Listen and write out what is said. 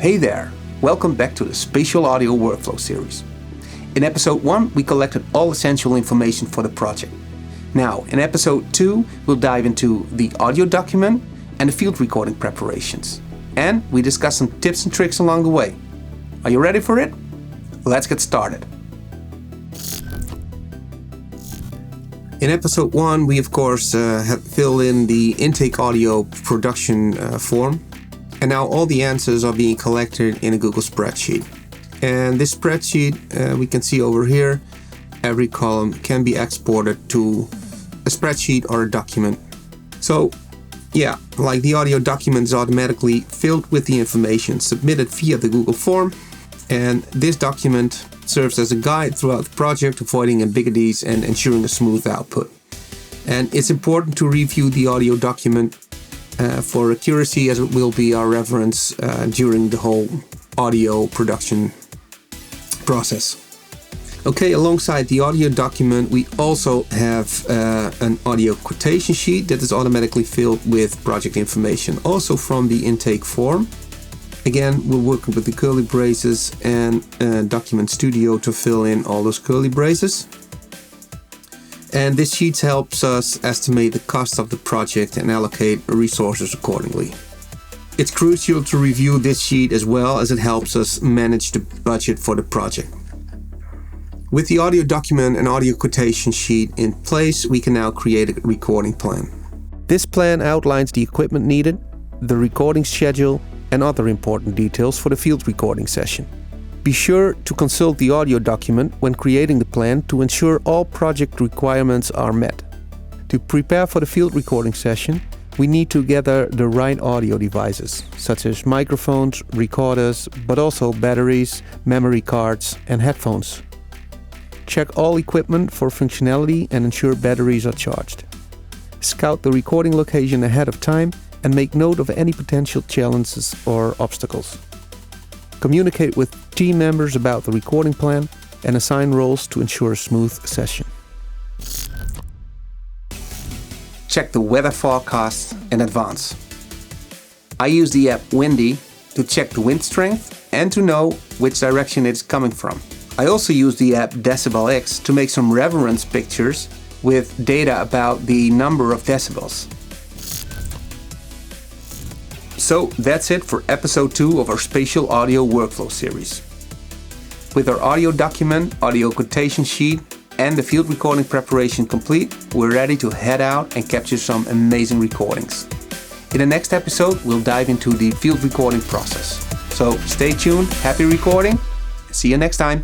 Hey there! Welcome back to the Spatial Audio Workflow series. In episode 1, we collected all essential information for the project. Now, in episode 2, we'll dive into the audio document and the field recording preparations. And we discuss some tips and tricks along the way. Are you ready for it? Let's get started. In episode 1, we of course have filled in the intake audio production form. And now all the answers are being collected in a Google spreadsheet. And this spreadsheet, we can see over here, every column can be exported to a spreadsheet or a document. So yeah, like the audio document is automatically filled with the information submitted via the Google form. And this document serves as a guide throughout the project, avoiding ambiguities and ensuring a smooth output. And it's important to review the audio document for accuracy, as it will be our reference during the whole audio production process. Okay, alongside the audio document, we also have an audio quotation sheet that is automatically filled with project information, also from the intake form. Again, we're working with the curly braces and Document Studio to fill in all those curly braces. And this sheet helps us estimate the cost of the project and allocate resources accordingly. It's crucial to review this sheet as well, as it helps us manage the budget for the project. With the audio document and audio quotation sheet in place, we can now create a recording plan. This plan outlines the equipment needed, the recording schedule, and other important details for the field recording session. Be sure to consult the audio document when creating the plan to ensure all project requirements are met. To prepare for the field recording session, we need to gather the right audio devices, such as microphones, recorders, but also batteries, memory cards, and headphones. Check all equipment for functionality and ensure batteries are charged. Scout the recording location ahead of time and make note of any potential challenges or obstacles. Communicate with team members about the recording plan and assign roles to ensure a smooth session. Check the weather forecast in advance. I use the app Windy to check the wind strength and to know which direction it's coming from. I also use the app Decibel X to make some reference pictures with data about the number of decibels. So that's it for episode 2 of our Spatial Audio Workflow series. With our audio document, audio quotation sheet, and the field recording preparation complete, we're ready to head out and capture some amazing recordings. In the next episode, we'll dive into the field recording process. So stay tuned, happy recording, and see you next time.